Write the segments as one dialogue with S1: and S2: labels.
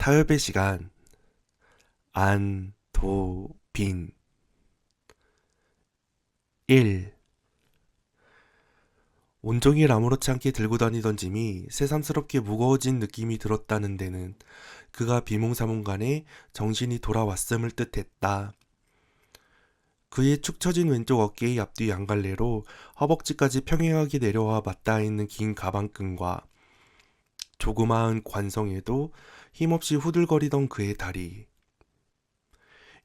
S1: 타협의 시간. 안, 도, 빈. 1. 온종일 아무렇지 않게 들고 다니던 짐이 새삼스럽게 무거워진 느낌이 들었다는 데는 그가 비몽사몽간에 정신이 돌아왔음을 뜻했다. 그의 축 처진 왼쪽 어깨의 앞뒤 양갈래로 허벅지까지 평행하게 내려와 맞닿아 있는 긴 가방끈과 조그마한 관성에도 힘없이 후들거리던 그의 다리.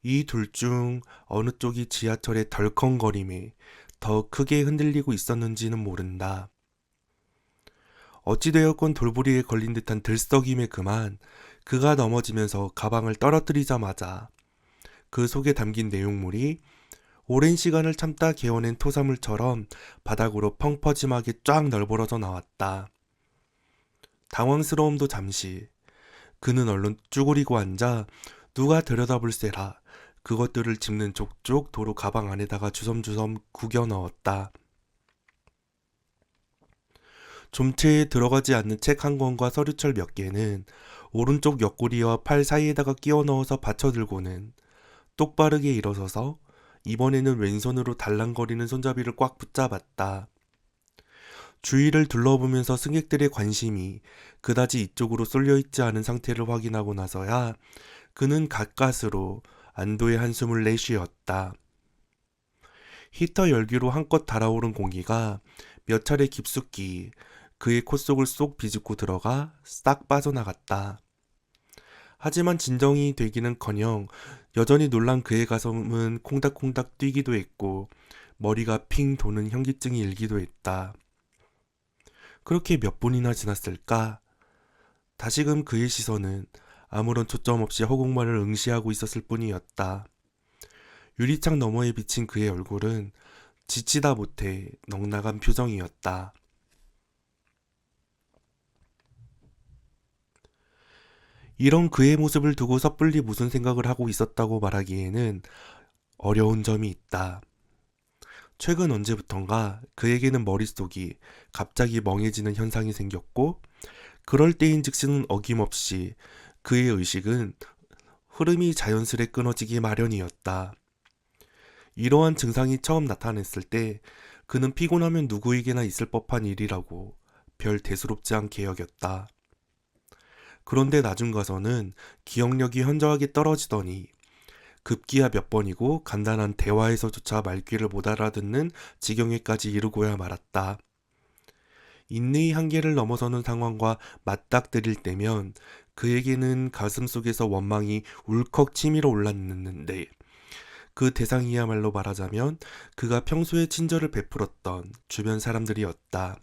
S1: 이 둘 중 어느 쪽이 지하철의 덜컹거림에 더 크게 흔들리고 있었는지는 모른다. 어찌되었건 돌부리에 걸린 듯한 들썩임에 그만 그가 넘어지면서 가방을 떨어뜨리자마자 그 속에 담긴 내용물이 오랜 시간을 참다 개어낸 토사물처럼 바닥으로 펑퍼짐하게 쫙 널브러져 나왔다. 당황스러움도 잠시. 그는 얼른 쭈그리고 앉아 누가 들여다볼세라 그것들을 짚는 족족 도로 가방 안에다가 주섬주섬 구겨 넣었다. 좀체에 들어가지 않는 책 한 권과 서류철 몇 개는 오른쪽 옆구리와 팔 사이에다가 끼워 넣어서 받쳐들고는 똑바르게 일어서서 이번에는 왼손으로 달랑거리는 손잡이를 꽉 붙잡았다. 주위를 둘러보면서 승객들의 관심이 그다지 이쪽으로 쏠려있지 않은 상태를 확인하고 나서야 그는 가까스로 안도의 한숨을 내쉬었다. 히터 열기로 한껏 달아오른 공기가 몇 차례 깊숙이 그의 콧속을 쏙 비집고 들어가 싹 빠져나갔다. 하지만 진정이 되기는커녕 여전히 놀란 그의 가슴은 콩닥콩닥 뛰기도 했고 머리가 핑 도는 현기증이 일기도 했다. 그렇게 몇 분이나 지났을까? 다시금 그의 시선은 아무런 초점 없이 허공만을 응시하고 있었을 뿐이었다. 유리창 너머에 비친 그의 얼굴은 지치다 못해 넉나간 표정이었다. 이런 그의 모습을 두고 섣불리 무슨 생각을 하고 있었다고 말하기에는 어려운 점이 있다. 최근 언제부턴가 그에게는 머릿속이 갑자기 멍해지는 현상이 생겼고 그럴 때인 즉시는 어김없이 그의 의식은 흐름이 자연스레 끊어지기 마련이었다. 이러한 증상이 처음 나타났을 때 그는 피곤하면 누구에게나 있을 법한 일이라고 별 대수롭지 않게 여겼다. 그런데 나중 가서는 기억력이 현저하게 떨어지더니 급기야 몇 번이고 간단한 대화에서조차 말귀를 못 알아듣는 지경에까지 이르고야 말았다. 인내의 한계를 넘어서는 상황과 맞닥뜨릴 때면 그에게는 가슴속에서 원망이 울컥 치밀어 올랐는데 그 대상이야말로 말하자면 그가 평소에 친절을 베풀었던 주변 사람들이었다.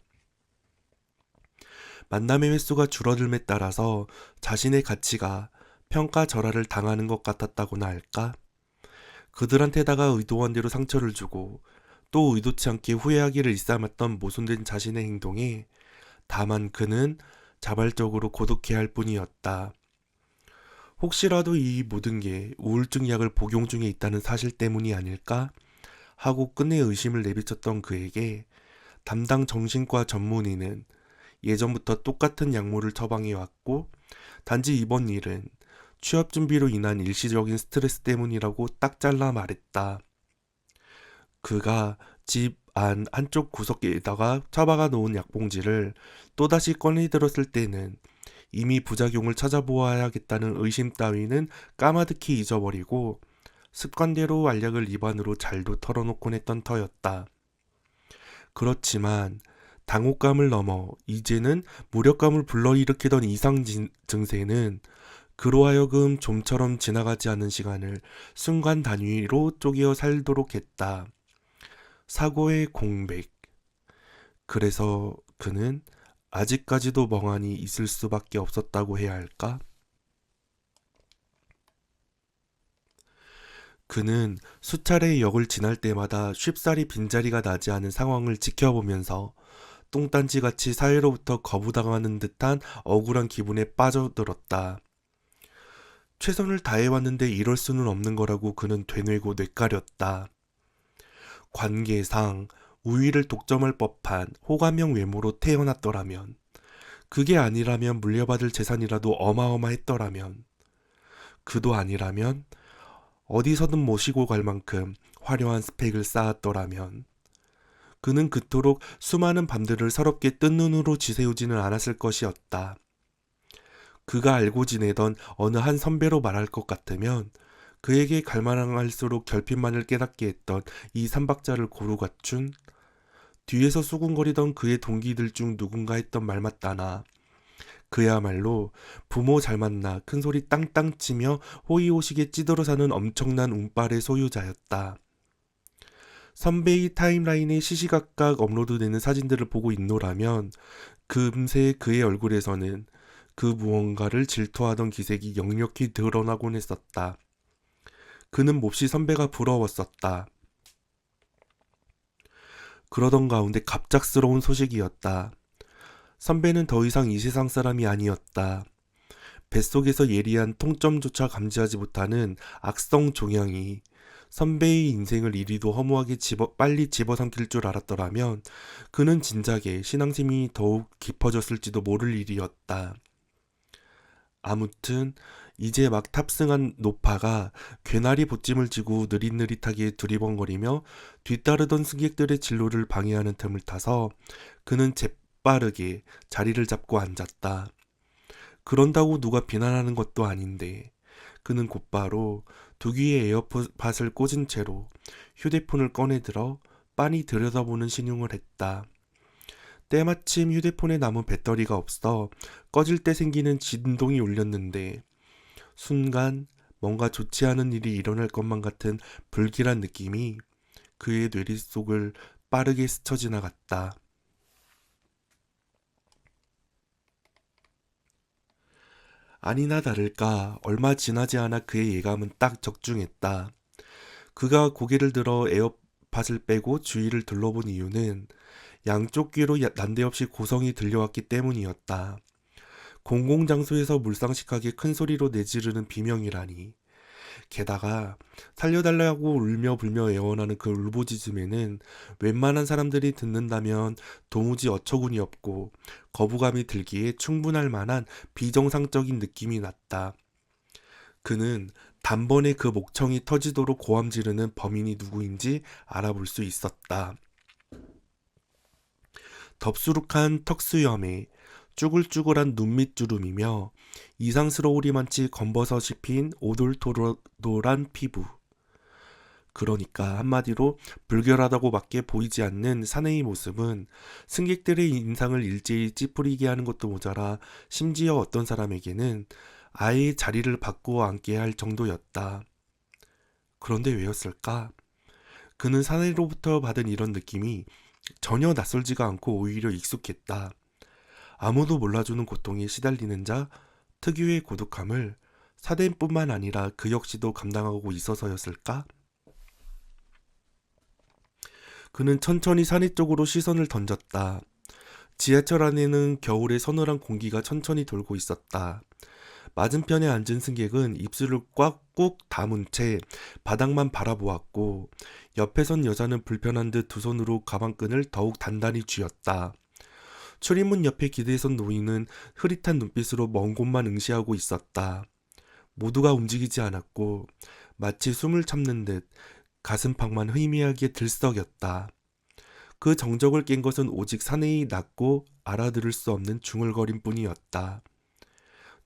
S1: 만남의 횟수가 줄어들에 따라서 자신의 가치가 평가절하를 당하는 것 같았다고나 할까? 그들한테다가 의도한 대로 상처를 주고 또 의도치 않게 후회하기를 일삼았던 모순된 자신의 행동에 다만 그는 자발적으로 고독해야 할 뿐이었다. 혹시라도 이 모든 게 우울증 약을 복용 중에 있다는 사실 때문이 아닐까? 하고 끝내 의심을 내비쳤던 그에게 담당 정신과 전문의는 예전부터 똑같은 약물을 처방해왔고 단지 이번 일은 취업 준비로 인한 일시적인 스트레스 때문이라고 딱 잘라 말했다. 그가 집 안 한쪽 구석에다가 처박아 놓은 약봉지를 또다시 꺼내 들었을 때는 이미 부작용을 찾아보아야겠다는 의심 따위는 까마득히 잊어버리고 습관대로 알약을 입안으로 잘도 털어놓곤 했던 터였다. 그렇지만 당혹감을 넘어 이제는 무력감을 불러일으키던 이상 증세는 그로 하여금 좀처럼 지나가지 않는 시간을 순간 단위로 쪼개어 살도록 했다. 사고의 공백. 그래서 그는 아직까지도 멍하니 있을 수밖에 없었다고 해야 할까? 그는 수차례 역을 지날 때마다 쉽사리 빈자리가 나지 않은 상황을 지켜보면서 똥단지같이 사회로부터 거부당하는 듯한 억울한 기분에 빠져들었다. 최선을 다해왔는데 이럴 수는 없는 거라고 그는 되뇌고 뇌까렸다. 관계상 우위를 독점할 법한 호감형 외모로 태어났더라면 그게 아니라면 물려받을 재산이라도 어마어마했더라면, 그도 아니라면 어디서든 모시고 갈 만큼 화려한 스펙을 쌓았더라면, 그는 그토록 수많은 밤들을 서럽게 뜬 눈으로 지새우지는 않았을 것이었다. 그가 알고 지내던 어느 한 선배로 말할 것 같으면 그에게 갈망할수록 결핍만을 깨닫게 했던 이 삼박자를 고루 갖춘, 뒤에서 수군거리던 그의 동기들 중 누군가 했던 말 맞다나 그야말로 부모 잘 만나 큰소리 땅땅 치며 호의호식에 찌들어 사는 엄청난 운빨의 소유자였다. 선배의 타임라인에 시시각각 업로드되는 사진들을 보고 있노라면 금세 그의 얼굴에서는 그 무언가를 질투하던 기색이 역력히 드러나곤 했었다. 그는 몹시 선배가 부러웠었다. 그러던 가운데 갑작스러운 소식이었다. 선배는 더 이상 이 세상 사람이 아니었다. 뱃속에서 예리한 통점조차 감지하지 못하는 악성 종양이 선배의 인생을 이리도 허무하게 빨리 집어삼킬 줄 알았더라면 그는 진작에 신앙심이 더욱 깊어졌을지도 모를 일이었다. 아무튼 이제 막 탑승한 노파가 괴나리 보찜을 지고 느릿느릿하게 두리번거리며 뒤따르던 승객들의 진로를 방해하는 틈을 타서 그는 재빠르게 자리를 잡고 앉았다. 그런다고 누가 비난하는 것도 아닌데 그는 곧바로 두 귀에 에어팟을 꽂은 채로 휴대폰을 꺼내들어 빤히 들여다보는 신용을 했다. 때마침 휴대폰에 남은 배터리가 없어 꺼질 때 생기는 진동이 울렸는데 순간 뭔가 좋지 않은 일이 일어날 것만 같은 불길한 느낌이 그의 뇌리 속을 빠르게 스쳐 지나갔다. 아니나 다를까 얼마 지나지 않아 그의 예감은 딱 적중했다. 그가 고개를 들어 에어팟을 빼고 주위를 둘러본 이유는 양쪽 귀로 난데없이 고성이 들려왔기 때문이었다. 공공장소에서 물상식하게 큰 소리로 내지르는 비명이라니. 게다가 살려달라고 울며 불며 애원하는 그 울부짖음에는 웬만한 사람들이 듣는다면 도무지 어처구니 없고 거부감이 들기에 충분할 만한 비정상적인 느낌이 났다. 그는 단번에 그 목청이 터지도록 고함 지르는 범인이 누구인지 알아볼 수 있었다. 덥수룩한 턱수염에 쭈글쭈글한 눈밑주름이며 이상스러우리만치 검버섯이 핀 오돌토돌한 피부. 그러니까 한마디로 불결하다고밖에 보이지 않는 사내의 모습은 승객들의 인상을 일제히 찌푸리게 하는 것도 모자라 심지어 어떤 사람에게는 아예 자리를 바꾸어 앉게 할 정도였다. 그런데 왜였을까? 그는 사내로부터 받은 이런 느낌이 전혀 낯설지가 않고 오히려 익숙했다. 아무도 몰라주는 고통에 시달리는 자, 특유의 고독함을 사대뿐만 아니라 그 역시도 감당하고 있어서였을까? 그는 천천히 사내 쪽으로 시선을 던졌다. 지하철 안에는 겨울의 서늘한 공기가 천천히 돌고 있었다. 맞은편에 앉은 승객은 입술을 꽉꾹 다문 채 바닥만 바라보았고 옆에 선 여자는 불편한 듯 두 손으로 가방끈을 더욱 단단히 쥐었다. 출입문 옆에 기대선 노인은 흐릿한 눈빛으로 먼 곳만 응시하고 있었다. 모두가 움직이지 않았고 마치 숨을 참는 듯 가슴팍만 희미하게 들썩였다. 그 정적을 깬 것은 오직 사내의 낮고 알아들을 수 없는 중얼거림뿐이었다.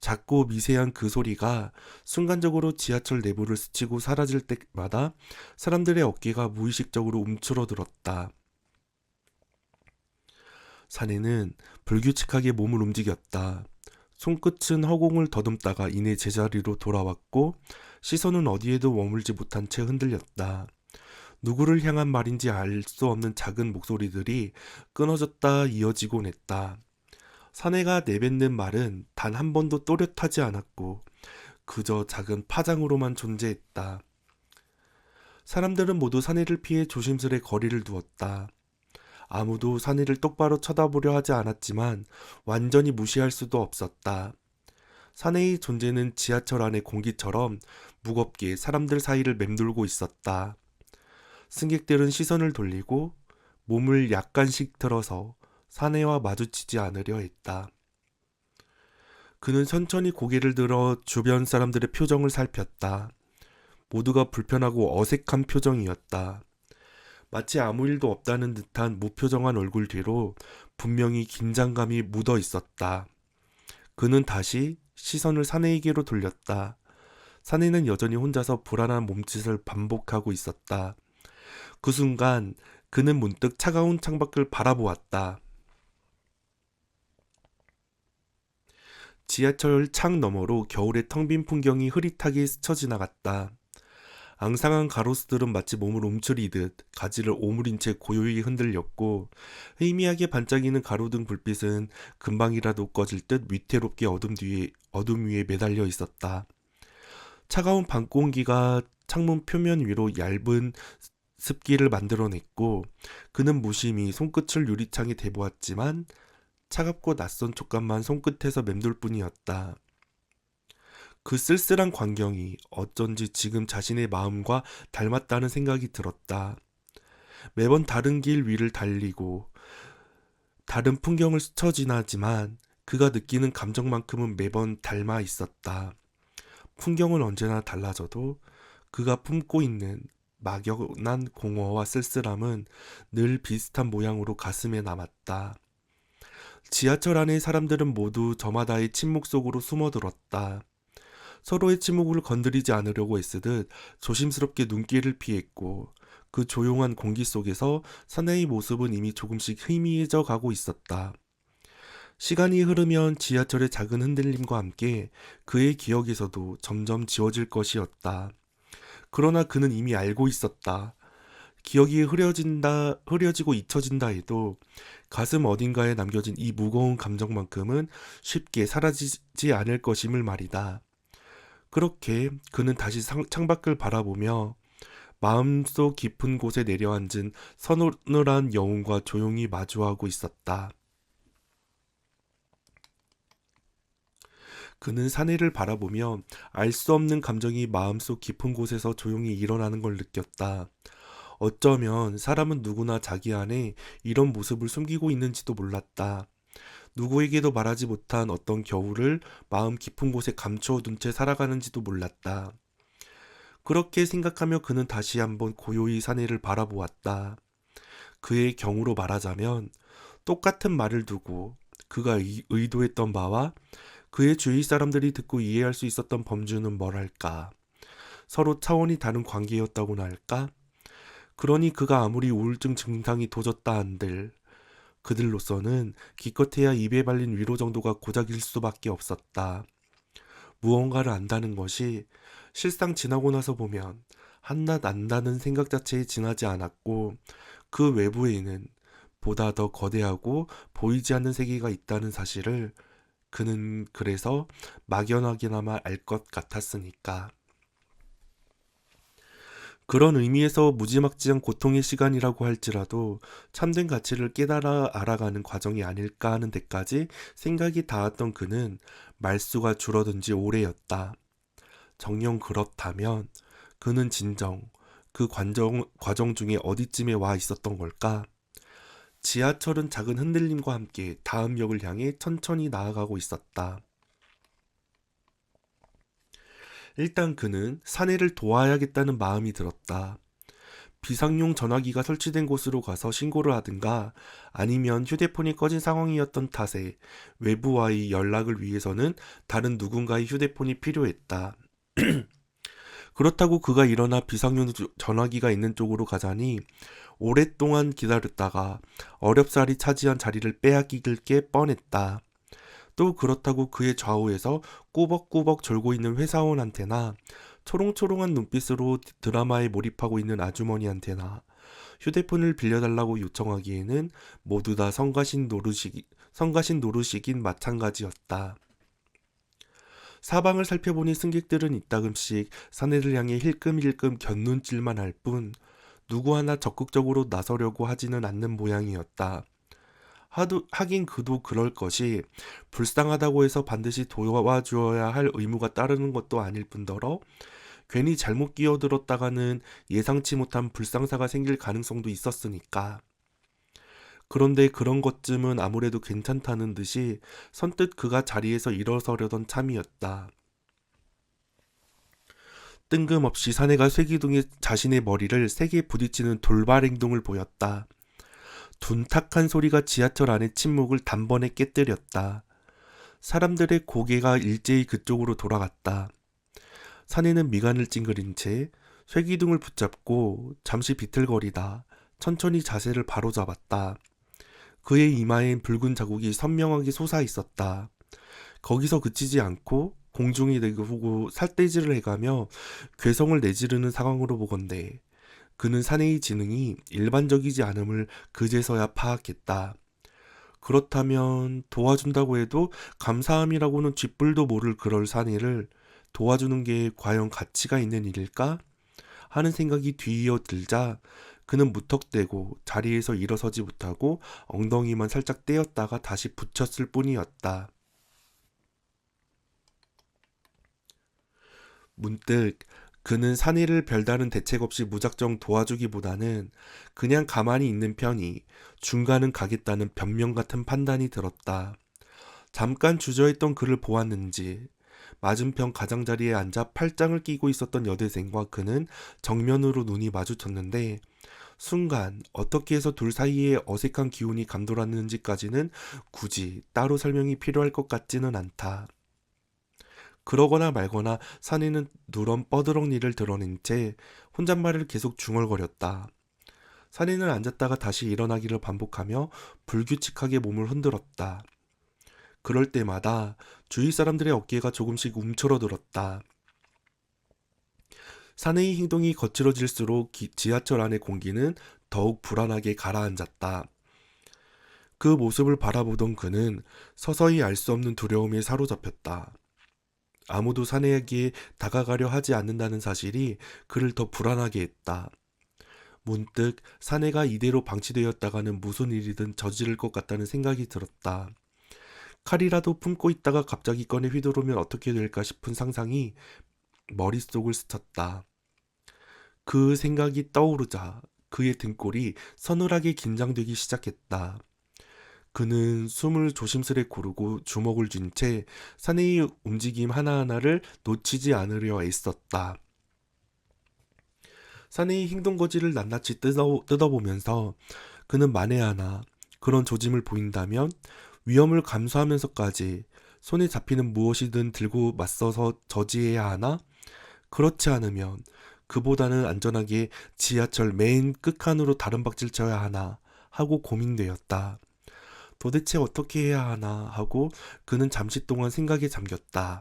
S1: 작고 미세한 그 소리가 순간적으로 지하철 내부를 스치고 사라질 때마다 사람들의 어깨가 무의식적으로 움츠러들었다. 사내는 불규칙하게 몸을 움직였다. 손끝은 허공을 더듬다가 이내 제자리로 돌아왔고 시선은 어디에도 머물지 못한 채 흔들렸다. 누구를 향한 말인지 알 수 없는 작은 목소리들이 끊어졌다 이어지곤 했다. 사내가 내뱉는 말은 단 한 번도 또렷하지 않았고 그저 작은 파장으로만 존재했다. 사람들은 모두 사내를 피해 조심스레 거리를 두었다. 아무도 사내를 똑바로 쳐다보려 하지 않았지만 완전히 무시할 수도 없었다. 사내의 존재는 지하철 안의 공기처럼 무겁게 사람들 사이를 맴돌고 있었다. 승객들은 시선을 돌리고 몸을 약간씩 틀어서 사내와 마주치지 않으려 했다. 그는 천천히 고개를 들어 주변 사람들의 표정을 살폈다. 모두가 불편하고 어색한 표정이었다. 마치 아무 일도 없다는 듯한 무표정한 얼굴 뒤로 분명히 긴장감이 묻어 있었다. 그는 다시 시선을 사내에게로 돌렸다. 사내는 여전히 혼자서 불안한 몸짓을 반복하고 있었다. 그 순간 그는 문득 차가운 창밖을 바라보았다. 지하철 창 너머로 겨울의 텅 빈 풍경이 흐릿하게 스쳐 지나갔다. 앙상한 가로수들은 마치 몸을 움츠리듯 가지를 오므린 채 고요히 흔들렸고, 희미하게 반짝이는 가로등 불빛은 금방이라도 꺼질 듯 위태롭게 어둠 위에 매달려 있었다. 차가운 밤 공기가 창문 표면 위로 얇은 습기를 만들어냈고, 그는 무심히 손끝을 유리창에 대보았지만 차갑고 낯선 촉감만 손끝에서 맴돌 뿐이었다. 그 쓸쓸한 광경이 어쩐지 지금 자신의 마음과 닮았다는 생각이 들었다. 매번 다른 길 위를 달리고 다른 풍경을 스쳐 지나지만 그가 느끼는 감정만큼은 매번 닮아 있었다. 풍경은 언제나 달라져도 그가 품고 있는 막연한 공허와 쓸쓸함은 늘 비슷한 모양으로 가슴에 남았다. 지하철 안의 사람들은 모두 저마다의 침묵 속으로 숨어들었다. 서로의 침묵을 건드리지 않으려고 애쓰듯 조심스럽게 눈길을 피했고, 그 조용한 공기 속에서 사내의 모습은 이미 조금씩 희미해져 가고 있었다. 시간이 흐르면 지하철의 작은 흔들림과 함께 그의 기억에서도 점점 지워질 것이었다. 그러나 그는 이미 알고 있었다. 기억이 흐려지고 잊혀진다 해도 가슴 어딘가에 남겨진 이 무거운 감정만큼은 쉽게 사라지지 않을 것임을 말이다. 그렇게 그는 다시 창밖을 바라보며 마음속 깊은 곳에 내려앉은 서늘한 여운과 조용히 마주하고 있었다. 그는 사내를 바라보며 알 수 없는 감정이 마음속 깊은 곳에서 조용히 일어나는 걸 느꼈다. 어쩌면 사람은 누구나 자기 안에 이런 모습을 숨기고 있는지도 몰랐다. 누구에게도 말하지 못한 어떤 겨울을 마음 깊은 곳에 감춰둔 채 살아가는지도 몰랐다. 그렇게 생각하며 그는 다시 한번 고요히 사내를 바라보았다. 그의 경우로 말하자면 똑같은 말을 두고 그가 의도했던 바와 그의 주위 사람들이 듣고 이해할 수 있었던 범주는 뭐랄까. 서로 차원이 다른 관계였다고나 할까? 그러니 그가 아무리 우울증 증상이 도졌다 한들 그들로서는 기껏해야 입에 발린 위로 정도가 고작일 수밖에 없었다. 무언가를 안다는 것이 실상 지나고 나서 보면 한낱 안다는 생각 자체에 지나지 않았고, 그 외부에는 보다 더 거대하고 보이지 않는 세계가 있다는 사실을 그는 그래서 막연하게나마 알 것 같았으니까. 그런 의미에서 무지막지한 고통의 시간이라고 할지라도 참된 가치를 깨달아 알아가는 과정이 아닐까 하는 데까지 생각이 닿았던 그는 말수가 줄어든 지 오래였다. 정녕 그렇다면 그는 진정 그 과정 중에 어디쯤에 와 있었던 걸까? 지하철은 작은 흔들림과 함께 다음 역을 향해 천천히 나아가고 있었다. 일단 그는 사내를 도와야겠다는 마음이 들었다. 비상용 전화기가 설치된 곳으로 가서 신고를 하든가 아니면 휴대폰이 꺼진 상황이었던 탓에 외부와의 연락을 위해서는 다른 누군가의 휴대폰이 필요했다. 그렇다고 그가 일어나 비상용 전화기가 있는 쪽으로 가자니 오랫동안 기다렸다가 어렵사리 차지한 자리를 빼앗길 게 뻔했다. 또 그렇다고 그의 좌우에서 꾸벅꾸벅 졸고 있는 회사원한테나 초롱초롱한 눈빛으로 드라마에 몰입하고 있는 아주머니한테나 휴대폰을 빌려달라고 요청하기에는 모두 다 성가신 노릇이긴 마찬가지였다. 사방을 살펴보니 승객들은 이따금씩 사내를 향해 힐끔힐끔 곁눈질만 할 뿐 누구 하나 적극적으로 나서려고 하지는 않는 모양이었다. 하긴 그도 그럴 것이 불쌍하다고 해서 반드시 도와주어야 할 의무가 따르는 것도 아닐 뿐더러 괜히 잘못 끼어들었다가는 예상치 못한 불상사가 생길 가능성도 있었으니까. 그런데 그런 것쯤은 아무래도 괜찮다는 듯이 선뜻 그가 자리에서 일어서려던 참이었다. 뜬금없이 사내가 쇠기둥에 자신의 머리를 세게 부딪히는 돌발 행동을 보였다. 둔탁한 소리가 지하철 안의 침묵을 단번에 깨뜨렸다. 사람들의 고개가 일제히 그쪽으로 돌아갔다. 사내는 미간을 찡그린 채 쇠기둥을 붙잡고 잠시 비틀거리다 천천히 자세를 바로잡았다. 그의 이마엔 붉은 자국이 선명하게 솟아 있었다. 거기서 그치지 않고 공중에 내고 살떼질을 해가며 괴성을 내지르는 상황으로 보건대 그는 사내의 지능이 일반적이지 않음을 그제서야 파악했다. 그렇다면 도와준다고 해도 감사함이라고는 쥐뿔도 모를 그럴 사내를 도와주는 게 과연 가치가 있는 일일까? 하는 생각이 뒤이어 들자 그는 무턱대고 자리에서 일어서지 못하고 엉덩이만 살짝 떼었다가 다시 붙였을 뿐이었다. 문득 그는 사내를 별다른 대책 없이 무작정 도와주기보다는 그냥 가만히 있는 편이 중간은 가겠다는 변명 같은 판단이 들었다. 잠깐 주저했던 그를 보았는지 맞은편 가장자리에 앉아 팔짱을 끼고 있었던 여대생과 그는 정면으로 눈이 마주쳤는데 순간 어떻게 해서 둘 사이에 어색한 기운이 감돌았는지까지는 굳이 따로 설명이 필요할 것 같지는 않다. 그러거나 말거나 사내는 누런 뻐드렁니를 드러낸 채 혼잣말을 계속 중얼거렸다. 사내는 앉았다가 다시 일어나기를 반복하며 불규칙하게 몸을 흔들었다. 그럴 때마다 주위 사람들의 어깨가 조금씩 움츠러들었다. 사내의 행동이 거칠어질수록 지하철 안의 공기는 더욱 불안하게 가라앉았다. 그 모습을 바라보던 그는 서서히 알 수 없는 두려움에 사로잡혔다. 아무도 사내에게 다가가려 하지 않는다는 사실이 그를 더 불안하게 했다. 문득 사내가 이대로 방치되었다가는 무슨 일이든 저지를 것 같다는 생각이 들었다. 칼이라도 품고 있다가 갑자기 꺼내 휘두르면 어떻게 될까 싶은 상상이 머릿속을 스쳤다. 그 생각이 떠오르자 그의 등골이 서늘하게 긴장되기 시작했다. 그는 숨을 조심스레 고르고 주먹을 쥔 채 사내의 움직임 하나하나를 놓치지 않으려 애썼다. 사내의 행동거지를 낱낱이 뜯어보면서 그는 만에 하나 그런 조짐을 보인다면 위험을 감수하면서까지 손에 잡히는 무엇이든 들고 맞서서 저지해야 하나? 그렇지 않으면 그보다는 안전하게 지하철 맨 끝칸으로 다른 박질 쳐야 하나 하고 고민되었다. 도대체 어떻게 해야 하나 하고 그는 잠시 동안 생각에 잠겼다.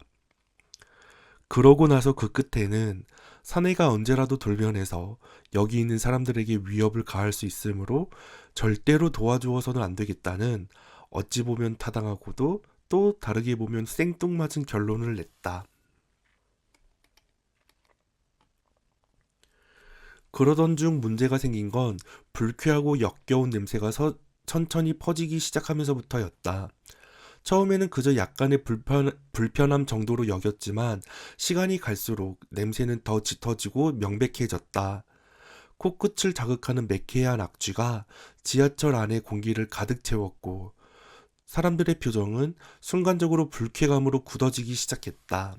S1: 그러고 나서 그 끝에는 사내가 언제라도 돌변해서 여기 있는 사람들에게 위협을 가할 수 있으므로 절대로 도와주어서는 안 되겠다는 어찌 보면 타당하고도 또 다르게 보면 생뚱맞은 결론을 냈다. 그러던 중 문제가 생긴 건 불쾌하고 역겨운 냄새가 천천히 퍼지기 시작하면서부터였다. 처음에는 그저 약간의 불편함 정도로 여겼지만 시간이 갈수록 냄새는 더 짙어지고 명백해졌다. 코끝을 자극하는 매캐한 악취가 지하철 안의 공기를 가득 채웠고 사람들의 표정은 순간적으로 불쾌감으로 굳어지기 시작했다.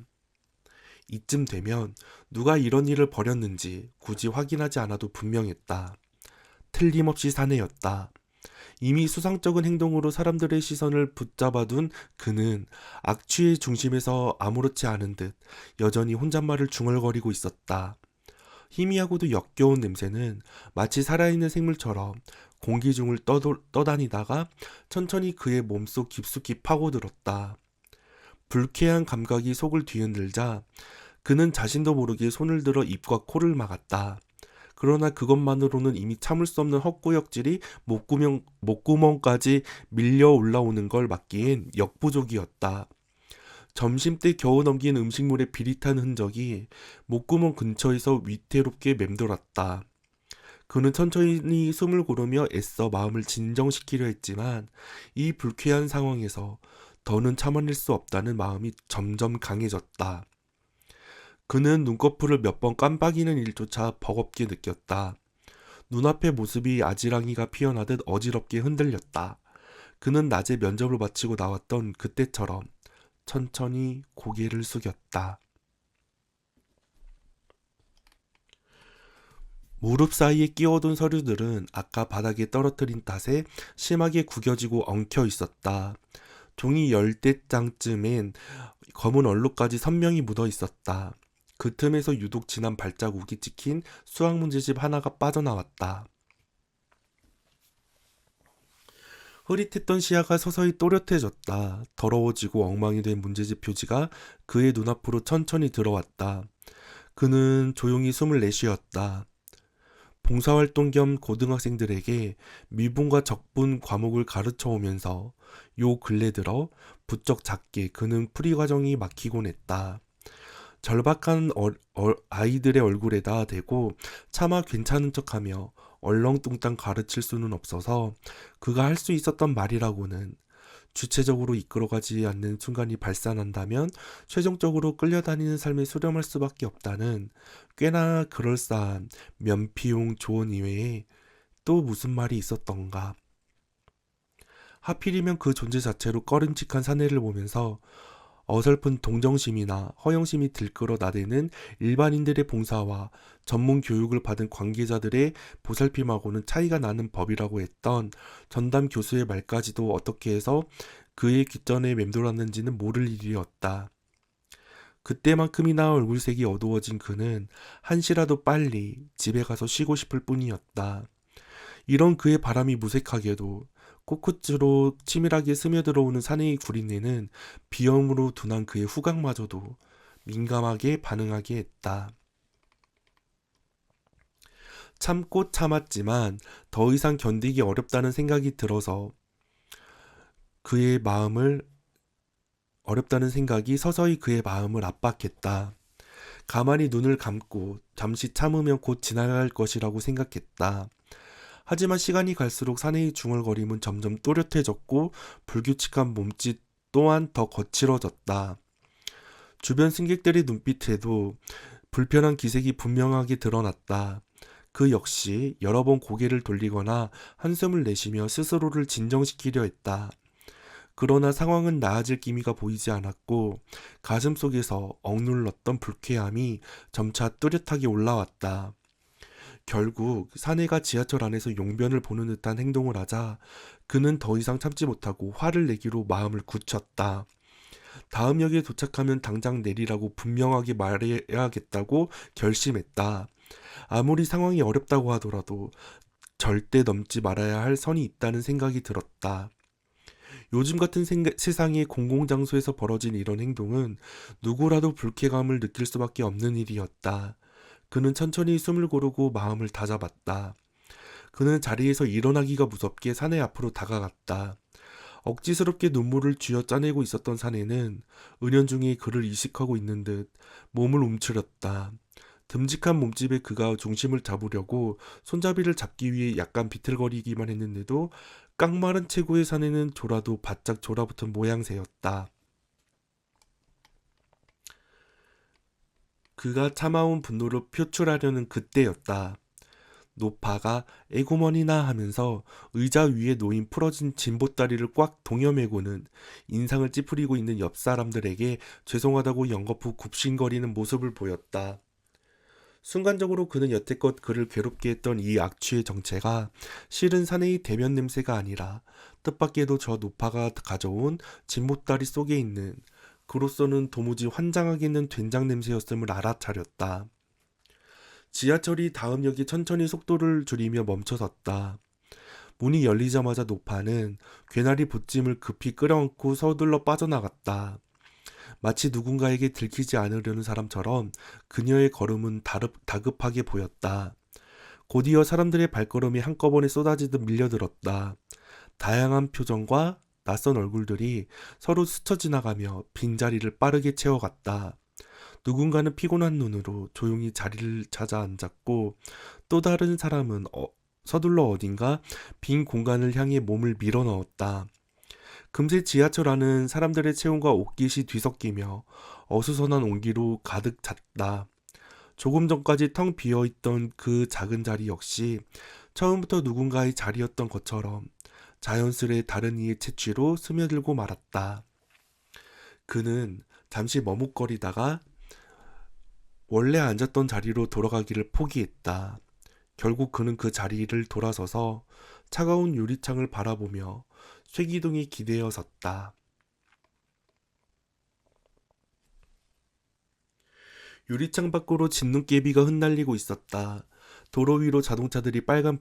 S1: 이쯤 되면 누가 이런 일을 벌였는지 굳이 확인하지 않아도 분명했다. 틀림없이 사내였다. 이미 수상쩍은 행동으로 사람들의 시선을 붙잡아둔 그는 악취의 중심에서 아무렇지 않은 듯 여전히 혼잣말을 중얼거리고 있었다. 희미하고도 역겨운 냄새는 마치 살아있는 생물처럼 공기 중을 떠다니다가 천천히 그의 몸속 깊숙이 파고들었다. 불쾌한 감각이 속을 뒤흔들자 그는 자신도 모르게 손을 들어 입과 코를 막았다. 그러나 그것만으로는 이미 참을 수 없는 헛구역질이 목구멍까지 밀려 올라오는 걸 막기엔 역부족이었다. 점심때 겨우 넘긴 음식물의 비릿한 흔적이 목구멍 근처에서 위태롭게 맴돌았다. 그는 천천히 숨을 고르며 애써 마음을 진정시키려 했지만 이 불쾌한 상황에서 더는 참아낼 수 없다는 마음이 점점 강해졌다. 그는 눈꺼풀을 몇 번 깜빡이는 일조차 버겁게 느꼈다. 눈앞의 모습이 아지랑이가 피어나듯 어지럽게 흔들렸다. 그는 낮에 면접을 마치고 나왔던 그때처럼 천천히 고개를 숙였다. 무릎 사이에 끼워둔 서류들은 아까 바닥에 떨어뜨린 탓에 심하게 구겨지고 엉켜 있었다. 종이 10대장쯤엔 검은 얼룩까지 선명히 묻어 있었다. 그 틈에서 유독 진한 발자국이 찍힌 수학 문제집 하나가 빠져나왔다. 흐릿했던 시야가 서서히 또렷해졌다. 더러워지고 엉망이 된 문제집 표지가 그의 눈앞으로 천천히 들어왔다. 그는 조용히 숨을 내쉬었다. 봉사활동 겸 고등학생들에게 미분과 적분 과목을 가르쳐 오면서 요 근래 들어 부쩍 작게 그는 풀이 과정이 막히곤 했다. 절박한 아이들의 얼굴에다 대고 차마 괜찮은 척하며 얼렁뚱땅 가르칠 수는 없어서 그가 할 수 있었던 말이라고는 주체적으로 이끌어가지 않는 순간이 발산한다면 최종적으로 끌려다니는 삶에 수렴할 수밖에 없다는 꽤나 그럴싸한 면피용 조언 이외에 또 무슨 말이 있었던가. 하필이면 그 존재 자체로 꺼림칙한 사내를 보면서 어설픈 동정심이나 허영심이 들끓어 나대는 일반인들의 봉사와 전문 교육을 받은 관계자들의 보살핌하고는 차이가 나는 법이라고 했던 전담 교수의 말까지도 어떻게 해서 그의 귓전에 맴돌았는지는 모를 일이었다. 그때만큼이나 얼굴색이 어두워진 그는 한시라도 빨리 집에 가서 쉬고 싶을 뿐이었다. 이런 그의 바람이 무색하게도 코끝으로 치밀하게 스며들어오는 사내의 구린내는 비염으로 둔한 그의 후각마저도 민감하게 반응하게 했다. 참고 참았지만 더 이상 견디기 어렵다는 생각이 들어서 서서히 그의 마음을 압박했다. 가만히 눈을 감고 잠시 참으면 곧 지나갈 것이라고 생각했다. 하지만 시간이 갈수록 사내의 중얼거림은 점점 또렷해졌고 불규칙한 몸짓 또한 더 거칠어졌다. 주변 승객들의 눈빛에도 불편한 기색이 분명하게 드러났다. 그 역시 여러 번 고개를 돌리거나 한숨을 내쉬며 스스로를 진정시키려 했다. 그러나 상황은 나아질 기미가 보이지 않았고 가슴속에서 억눌렀던 불쾌함이 점차 뚜렷하게 올라왔다. 결국 사내가 지하철 안에서 용변을 보는 듯한 행동을 하자 그는 더 이상 참지 못하고 화를 내기로 마음을 굳혔다. 다음 역에 도착하면 당장 내리라고 분명하게 말해야겠다고 결심했다. 아무리 상황이 어렵다고 하더라도 절대 넘지 말아야 할 선이 있다는 생각이 들었다. 요즘 같은 세상의 공공장소에서 벌어진 이런 행동은 누구라도 불쾌감을 느낄 수밖에 없는 일이었다. 그는 천천히 숨을 고르고 마음을 다잡았다. 그는 자리에서 일어나기가 무섭게 사내 앞으로 다가갔다. 억지스럽게 눈물을 쥐어 짜내고 있었던 사내는 은연중에 그를 이식하고 있는 듯 몸을 움츠렸다. 듬직한 몸집에 그가 중심을 잡으려고 손잡이를 잡기 위해 약간 비틀거리기만 했는데도 깡마른 체구의 사내는 졸아도 바짝 졸아붙은 모양새였다. 그가 참아온 분노를 표출하려는 그때였다. 노파가 에고머니나 하면서 의자 위에 놓인 풀어진 진보다리를 꽉 동여매고는 인상을 찌푸리고 있는 옆 사람들에게 죄송하다고 연거푸 굽신거리는 모습을 보였다. 순간적으로 그는 여태껏 그를 괴롭게 했던 이 악취의 정체가 실은 사내의 대면 냄새가 아니라 뜻밖에도 저 노파가 가져온 진보다리 속에 있는 그로서는 도무지 환장하겠는 된장 냄새였음을 알아차렸다. 지하철이 다음 역에 천천히 속도를 줄이며 멈춰섰다. 문이 열리자마자 노파는 괴나리 보찜을 급히 끌어안고 서둘러 빠져나갔다. 마치 누군가에게 들키지 않으려는 사람처럼 그녀의 걸음은 다급하게 보였다. 곧이어 사람들의 발걸음이 한꺼번에 쏟아지듯 밀려들었다. 다양한 표정과 낯선 얼굴들이 서로 스쳐 지나가며 빈자리를 빠르게 채워갔다. 누군가는 피곤한 눈으로 조용히 자리를 찾아 앉았고 또 다른 사람은 서둘러 어딘가 빈 공간을 향해 몸을 밀어넣었다. 금세 지하철 안은 사람들의 체온과 옷깃이 뒤섞이며 어수선한 온기로 가득 찼다. 조금 전까지 텅 비어있던 그 작은 자리 역시 처음부터 누군가의 자리였던 것처럼 자연스레 다른 이의 채취로 스며들고 말았다. 그는 잠시 머뭇거리다가 원래 앉았던 자리로 돌아가기를 포기했다. 결국 그는 그 자리를 돌아서서 차가운 유리창을 바라보며 쇠기둥이 기대어 섰다. 유리창 밖으로 진눈깨비가 흩날리고 있었다. 도로 위로 자동차들의 빨간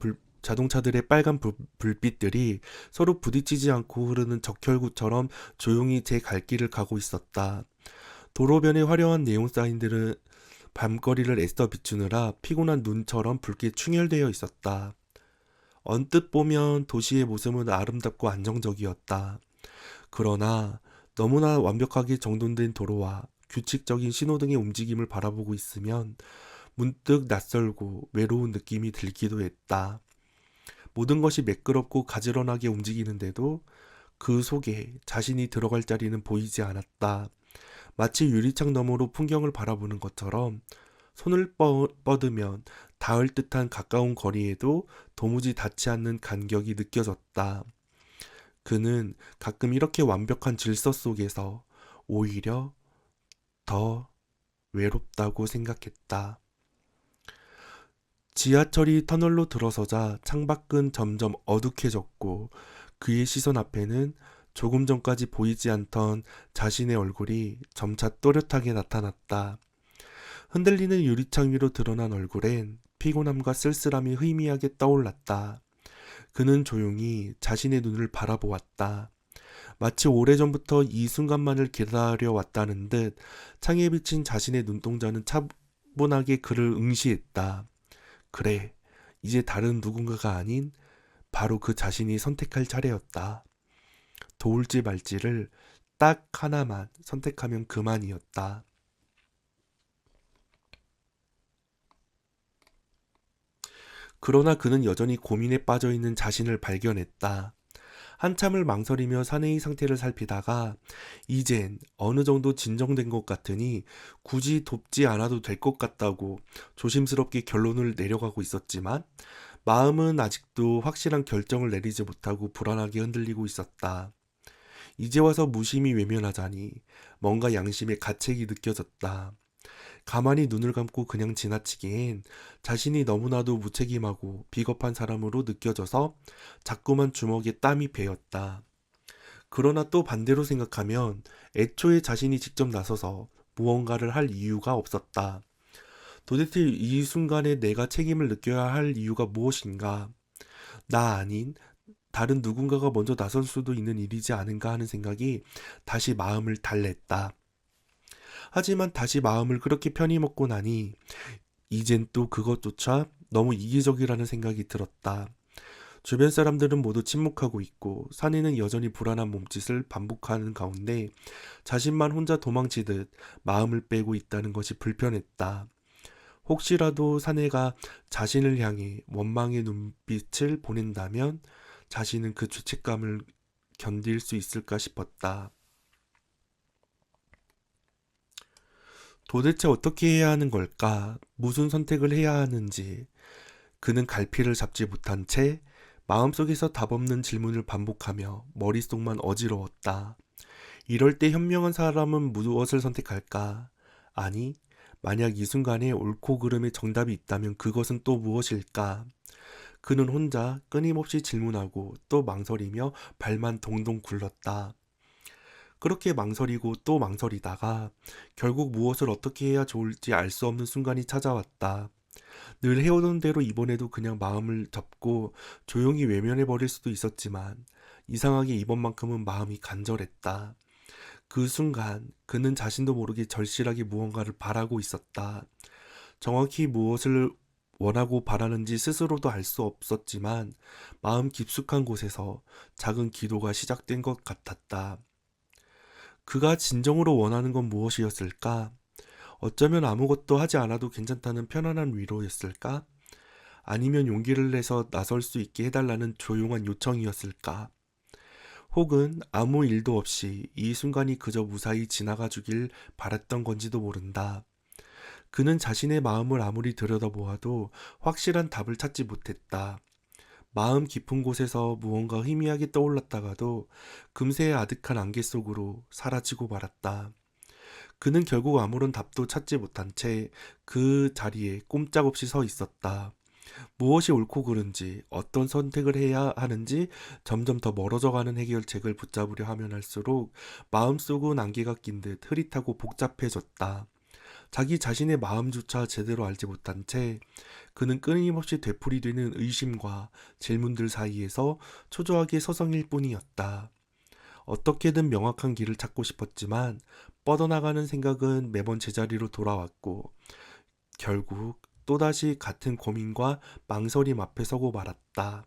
S1: 불빛들이 서로 부딪히지 않고 흐르는 적혈구처럼 조용히 제 갈 길을 가고 있었다. 도로변의 화려한 네온 사인들은 밤거리를 애써 비추느라 피곤한 눈처럼 붉게 충혈되어 있었다. 언뜻 보면 도시의 모습은 아름답고 안정적이었다. 그러나 너무나 완벽하게 정돈된 도로와 규칙적인 신호등의 움직임을 바라보고 있으면 문득 낯설고 외로운 느낌이 들기도 했다. 모든 것이 매끄럽고 가지런하게 움직이는데도 그 속에 자신이 들어갈 자리는 보이지 않았다. 마치 유리창 너머로 풍경을 바라보는 것처럼 손을 뻗으면 닿을 듯한 가까운 거리에도 도무지 닿지 않는 간격이 느껴졌다. 그는 가끔 이렇게 완벽한 질서 속에서 오히려 더 외롭다고 생각했다. 지하철이 터널로 들어서자 창밖은 점점 어둑해졌고 그의 시선 앞에는 조금 전까지 보이지 않던 자신의 얼굴이 점차 또렷하게 나타났다. 흔들리는 유리창 위로 드러난 얼굴엔 피곤함과 쓸쓸함이 희미하게 떠올랐다. 그는 조용히 자신의 눈을 바라보았다. 마치 오래전부터 이 순간만을 기다려왔다는 듯 창에 비친 자신의 눈동자는 차분하게 그를 응시했다. 그래, 이제 다른 누군가가 아닌 바로 그 자신이 선택할 차례였다. 도울지 말지를 딱 하나만 선택하면 그만이었다. 그러나 그는 여전히 고민에 빠져있는 자신을 발견했다. 한참을 망설이며 사내의 상태를 살피다가 이젠 어느 정도 진정된 것 같으니 굳이 돕지 않아도 될 것 같다고 조심스럽게 결론을 내려가고 있었지만 마음은 아직도 확실한 결정을 내리지 못하고 불안하게 흔들리고 있었다. 이제 와서 무심히 외면하자니 뭔가 양심의 가책이 느껴졌다. 가만히 눈을 감고 그냥 지나치기엔 자신이 너무나도 무책임하고 비겁한 사람으로 느껴져서 자꾸만 주먹에 땀이 배었다. 그러나 또 반대로 생각하면 애초에 자신이 직접 나서서 무언가를 할 이유가 없었다. 도대체 이 순간에 내가 책임을 느껴야 할 이유가 무엇인가? 나 아닌 다른 누군가가 먼저 나설 수도 있는 일이지 않은가 하는 생각이 다시 마음을 달랬다. 하지만 다시 마음을 그렇게 편히 먹고 나니 이젠 또 그것조차 너무 이기적이라는 생각이 들었다. 주변 사람들은 모두 침묵하고 있고 사내는 여전히 불안한 몸짓을 반복하는 가운데 자신만 혼자 도망치듯 마음을 빼고 있다는 것이 불편했다. 혹시라도 사내가 자신을 향해 원망의 눈빛을 보낸다면 자신은 그 죄책감을 견딜 수 있을까 싶었다. 도대체 어떻게 해야 하는 걸까? 무슨 선택을 해야 하는지. 그는 갈피를 잡지 못한 채 마음속에서 답없는 질문을 반복하며 머릿속만 어지러웠다. 이럴 때 현명한 사람은 무엇을 선택할까? 아니, 만약 이 순간에 옳고 그름의 정답이 있다면 그것은 또 무엇일까? 그는 혼자 끊임없이 질문하고 또 망설이며 발만 동동 굴렀다. 그렇게 망설이고 또 망설이다가 결국 무엇을 어떻게 해야 좋을지 알 수 없는 순간이 찾아왔다. 늘 해오던 대로 이번에도 그냥 마음을 접고 조용히 외면해버릴 수도 있었지만 이상하게 이번만큼은 마음이 간절했다. 그 순간 그는 자신도 모르게 절실하게 무언가를 바라고 있었다. 정확히 무엇을 원하고 바라는지 스스로도 알 수 없었지만 마음 깊숙한 곳에서 작은 기도가 시작된 것 같았다. 그가 진정으로 원하는 건 무엇이었을까? 어쩌면 아무것도 하지 않아도 괜찮다는 편안한 위로였을까? 아니면 용기를 내서 나설 수 있게 해달라는 조용한 요청이었을까? 혹은 아무 일도 없이 이 순간이 그저 무사히 지나가 주길 바랐던 건지도 모른다. 그는 자신의 마음을 아무리 들여다보아도 확실한 답을 찾지 못했다. 마음 깊은 곳에서 무언가 희미하게 떠올랐다가도 금세 아득한 안개 속으로 사라지고 말았다. 그는 결국 아무런 답도 찾지 못한 채 그 자리에 꼼짝없이 서 있었다. 무엇이 옳고 그른지, 어떤 선택을 해야 하는지 점점 더 멀어져가는 해결책을 붙잡으려 하면 할수록 마음속은 안개가 낀 듯 흐릿하고 복잡해졌다. 자기 자신의 마음조차 제대로 알지 못한 채 그는 끊임없이 되풀이되는 의심과 질문들 사이에서 초조하게 서성일 뿐이었다. 어떻게든 명확한 길을 찾고 싶었지만 뻗어나가는 생각은 매번 제자리로 돌아왔고 결국 또다시 같은 고민과 망설임 앞에 서고 말았다.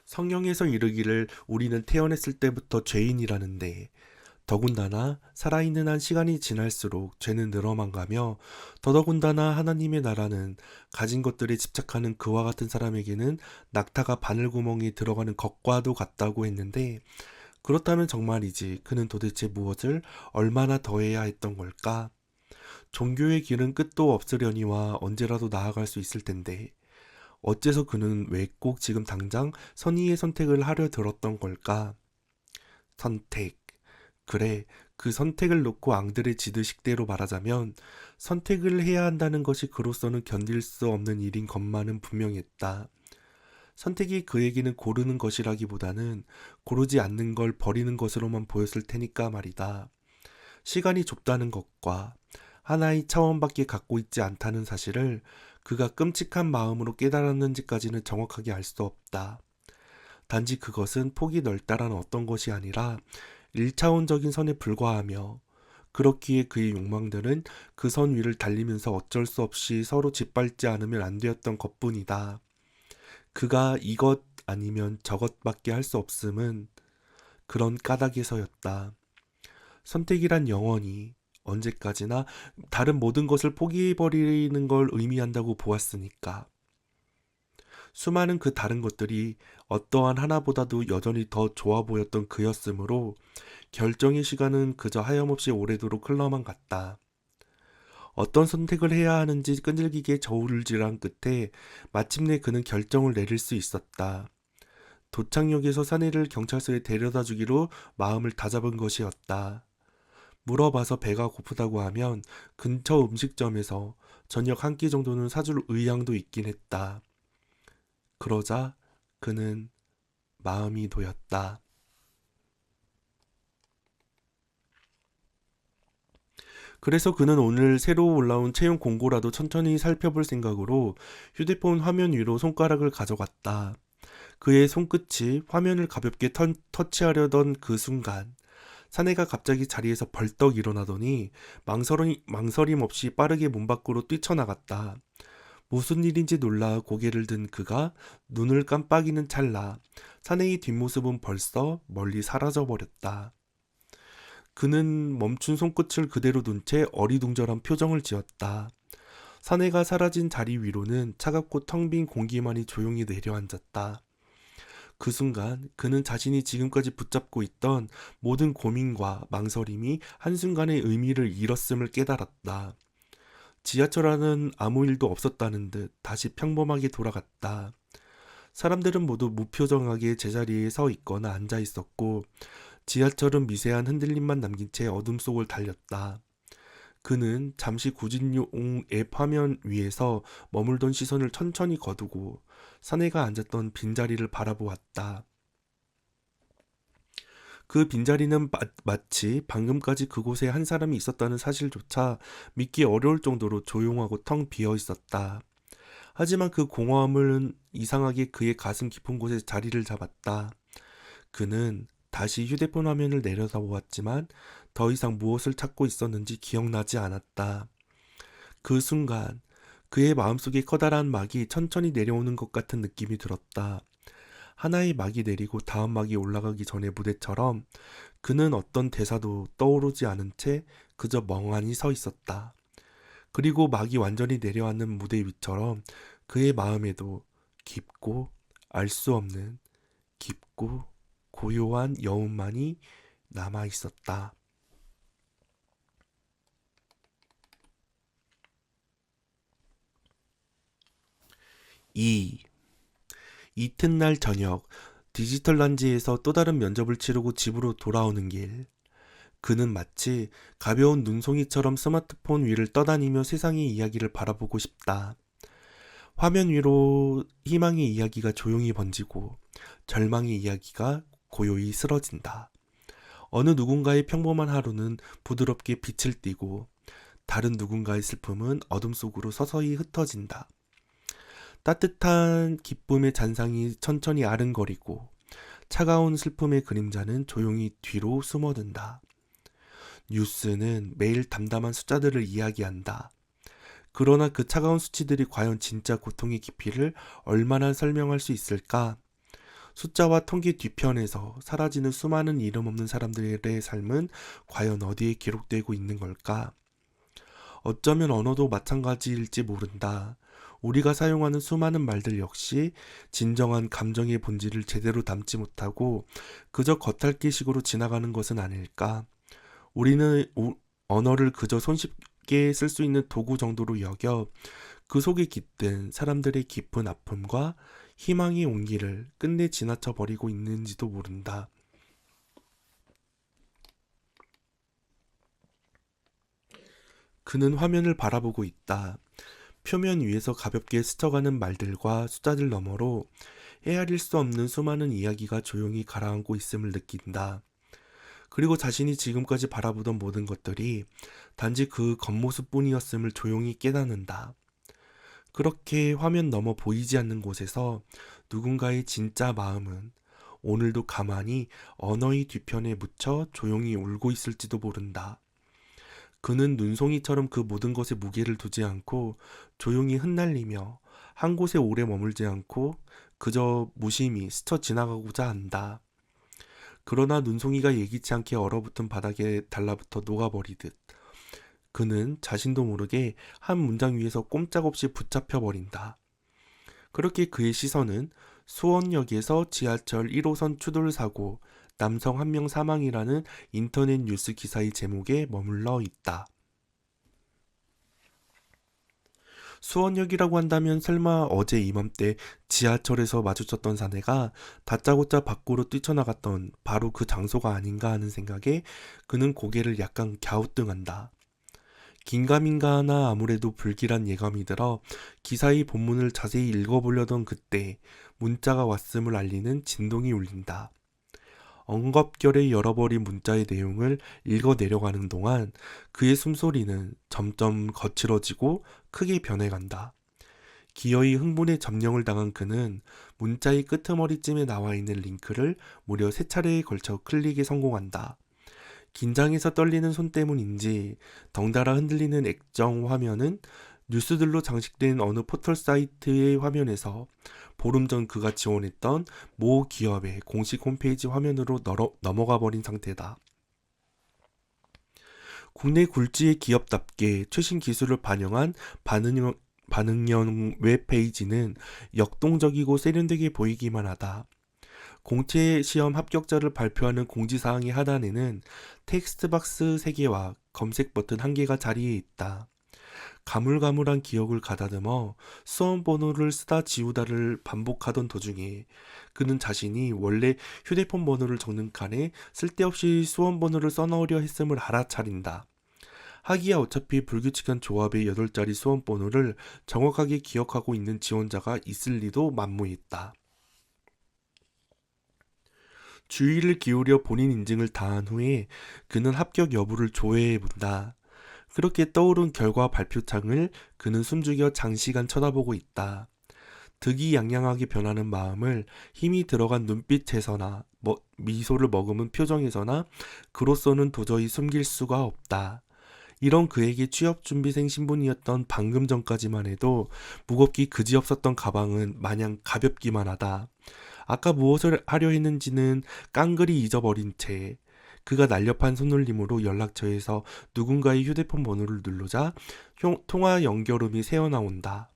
S1: 성경에서 이르기를 우리는 태어났을 때부터 죄인이라는데 더군다나 살아있는 한 시간이 지날수록 죄는 늘어만 가며 더더군다나 하나님의 나라는 가진 것들에 집착하는 그와 같은 사람에게는 낙타가 바늘구멍에 들어가는 것과도 같다고 했는데 그렇다면 정말이지 그는 도대체 무엇을 얼마나 더해야 했던 걸까? 종교의 길은 끝도 없으려니와 언제라도 나아갈 수 있을 텐데 어째서 그는 왜 꼭 지금 당장 선의의 선택을 하려 들었던 걸까? 선택. 그래, 그 선택을 놓고 앙드레 지드식대로 말하자면 선택을 해야 한다는 것이 그로서는 견딜 수 없는 일인 것만은 분명했다. 선택이 그에게는 고르는 것이라기보다는 고르지 않는 걸 버리는 것으로만 보였을 테니까 말이다. 시간이 좁다는 것과 하나의 차원밖에 갖고 있지 않다는 사실을 그가 끔찍한 마음으로 깨달았는지까지는 정확하게 알 수 없다. 단지 그것은 폭이 넓다란 어떤 것이 아니라 1차원적인 선에 불과하며 그렇기에 그의 욕망들은 그 선 위를 달리면서 어쩔 수 없이 서로 짓밟지 않으면 안 되었던 것뿐이다. 그가 이것 아니면 저것밖에 할 수 없음은 그런 까닭에서였다. 선택이란 영원히 언제까지나 다른 모든 것을 포기해버리는 걸 의미한다고 보았으니까. 수많은 그 다른 것들이 어떠한 하나보다도 여전히 더 좋아 보였던 그였으므로 결정의 시간은 그저 하염없이 오래도록 흘러만 갔다. 어떤 선택을 해야 하는지 끈질기게 저울질한 끝에 마침내 그는 결정을 내릴 수 있었다. 도착역에서 사내를 경찰서에 데려다 주기로 마음을 다잡은 것이었다. 물어봐서 배가 고프다고 하면 근처 음식점에서 저녁 한 끼 정도는 사줄 의향도 있긴 했다. 그러자 그는 마음이 놓였다. 그래서 그는 오늘 새로 올라온 채용 공고라도 천천히 살펴볼 생각으로 휴대폰 화면 위로 손가락을 가져갔다. 그의 손끝이 화면을 가볍게 터치하려던 그 순간 사내가 갑자기 자리에서 벌떡 일어나더니 망설임 없이 빠르게 문 밖으로 뛰쳐나갔다. 무슨 일인지 놀라 고개를 든 그가 눈을 깜빡이는 찰나 사내의 뒷모습은 벌써 멀리 사라져버렸다. 그는 멈춘 손끝을 그대로 둔 채 어리둥절한 표정을 지었다. 사내가 사라진 자리 위로는 차갑고 텅 빈 공기만이 조용히 내려앉았다. 그 순간 그는 자신이 지금까지 붙잡고 있던 모든 고민과 망설임이 한순간의 의미를 잃었음을 깨달았다. 지하철 안은 아무 일도 없었다는 듯 다시 평범하게 돌아갔다. 사람들은 모두 무표정하게 제자리에 서 있거나 앉아 있었고 지하철은 미세한 흔들림만 남긴 채 어둠 속을 달렸다. 그는 잠시 구진용 앱 화면 위에서 머물던 시선을 천천히 거두고 사내가 앉았던 빈자리를 바라보았다. 그 빈자리는 마치 방금까지 그곳에 한 사람이 있었다는 사실조차 믿기 어려울 정도로 조용하고 텅 비어 있었다. 하지만 그 공허함은 이상하게 그의 가슴 깊은 곳에 자리를 잡았다. 그는 다시 휴대폰 화면을 내려다보았지만 더 이상 무엇을 찾고 있었는지 기억나지 않았다. 그 순간 그의 마음속에 커다란 막이 천천히 내려오는 것 같은 느낌이 들었다. 하나의 막이 내리고 다음 막이 올라가기 전의 무대처럼 그는 어떤 대사도 떠오르지 않은 채 그저 멍하니 서 있었다. 그리고 막이 완전히 내려앉는 무대 위처럼 그의 마음에도 깊고 알 수 없는 깊고 고요한 여운만이 남아 있었다. 2. 이튿날 저녁, 디지털 란지에서 또 다른 면접을 치르고 집으로 돌아오는 길. 그는 마치 가벼운 눈송이처럼 스마트폰 위를 떠다니며 세상의 이야기를 바라보고 싶다. 화면 위로 희망의 이야기가 조용히 번지고 절망의 이야기가 고요히 쓰러진다. 어느 누군가의 평범한 하루는 부드럽게 빛을 띠고 다른 누군가의 슬픔은 어둠 속으로 서서히 흩어진다. 따뜻한 기쁨의 잔상이 천천히 아른거리고 차가운 슬픔의 그림자는 조용히 뒤로 숨어든다. 뉴스는 매일 담담한 숫자들을 이야기한다. 그러나 그 차가운 수치들이 과연 진짜 고통의 깊이를 얼마나 설명할 수 있을까? 숫자와 통계 뒤편에서 사라지는 수많은 이름 없는 사람들의 삶은 과연 어디에 기록되고 있는 걸까? 어쩌면 언어도 마찬가지일지 모른다. 우리가 사용하는 수많은 말들 역시 진정한 감정의 본질을 제대로 담지 못하고 그저 겉핥기식으로 지나가는 것은 아닐까? 우리는 언어를 그저 손쉽게 쓸 수 있는 도구 정도로 여겨 그 속에 깃든 사람들의 깊은 아픔과 희망의 온기를 끝내 지나쳐 버리고 있는지도 모른다. 그는 화면을 바라보고 있다. 표면 위에서 가볍게 스쳐가는 말들과 숫자들 너머로 헤아릴 수 없는 수많은 이야기가 조용히 가라앉고 있음을 느낀다. 그리고 자신이 지금까지 바라보던 모든 것들이 단지 그 겉모습뿐이었음을 조용히 깨닫는다. 그렇게 화면 너머 보이지 않는 곳에서 누군가의 진짜 마음은 오늘도 가만히 언어의 뒤편에 묻혀 조용히 울고 있을지도 모른다. 그는 눈송이처럼 그 모든 것에 무게를 두지 않고 조용히 흩날리며 한 곳에 오래 머물지 않고 그저 무심히 스쳐 지나가고자 한다. 그러나 눈송이가 예기치 않게 얼어붙은 바닥에 달라붙어 녹아버리듯 그는 자신도 모르게 한 문장 위에서 꼼짝없이 붙잡혀 버린다. 그렇게 그의 시선은 수원역에서 지하철 1호선 추돌 사고 남성 1명 사망이라는 인터넷 뉴스 기사의 제목에 머물러 있다. 수원역이라고 한다면 설마 어제 이맘때 지하철에서 마주쳤던 사내가 다짜고짜 밖으로 뛰쳐나갔던 바로 그 장소가 아닌가 하는 생각에 그는 고개를 약간 갸우뚱한다. 긴가민가 하나 아무래도 불길한 예감이 들어 기사의 본문을 자세히 읽어보려던 그때 문자가 왔음을 알리는 진동이 울린다. 엉겁결에 열어버린 문자의 내용을 읽어 내려가는 동안 그의 숨소리는 점점 거칠어지고 크게 변해간다. 기어이 흥분에 점령을 당한 그는 문자의 끄트머리쯤에 나와 있는 링크를 무려 3차례에 걸쳐 클릭에 성공한다. 긴장해서 떨리는 손 때문인지 덩달아 흔들리는 액정 화면은 뉴스들로 장식된 어느 포털 사이트의 화면에서 보름 전 그가 지원했던 모 기업의 공식 홈페이지 화면으로 넘어가 버린 상태다. 국내 굴지의 기업답게 최신 기술을 반영한 반응형 웹페이지는 역동적이고 세련되게 보이기만 하다. 공채 시험 합격자를 발표하는 공지사항의 하단에는 텍스트 박스 3개와 검색 버튼 1개가 자리에 있다. 가물가물한 기억을 가다듬어 수험 번호를 쓰다 지우다를 반복하던 도중에 그는 자신이 원래 휴대폰 번호를 적는 칸에 쓸데없이 수험 번호를 써넣으려 했음을 알아차린다. 하기야 어차피 불규칙한 조합의 8자리 수험 번호를 정확하게 기억하고 있는 지원자가 있을 리도 만무했다. 주의를 기울여 본인 인증을 다한 후에 그는 합격 여부를 조회해 본다. 그렇게 떠오른 결과 발표창을 그는 숨죽여 장시간 쳐다보고 있다. 득이양양하게 변하는 마음을 힘이 들어간 눈빛에서나 미소를 머금은 표정에서나 그로서는 도저히 숨길 수가 없다. 이런 그에게 취업준비생 신분이었던 방금 전까지만 해도 무겁기 그지없었던 가방은 마냥 가볍기만 하다. 아까 무엇을 하려 했는지는 깡그리 잊어버린 채 그가 날렵한 손놀림으로 연락처에서 누군가의 휴대폰 번호를 누르자 통화 연결음이 새어나온다.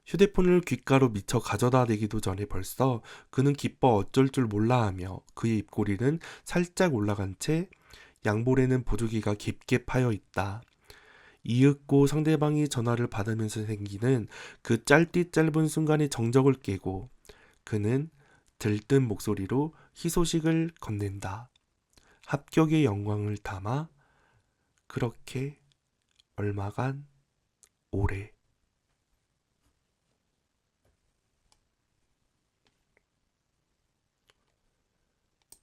S1: 휴대폰을 귓가로 미처 가져다 대기도 전에 벌써 그는 기뻐 어쩔 줄 몰라 하며 그의 입꼬리는 살짝 올라간 채 양볼에는 보조기가 깊게 파여 있다. 이윽고 상대방이 전화를 받으면서 생기는 그 짧디 짧은 순간의 정적을 깨고 그는 들뜬 목소리로 희소식을 건넨다. 합격의 영광을 담아 그렇게 얼마간 오래.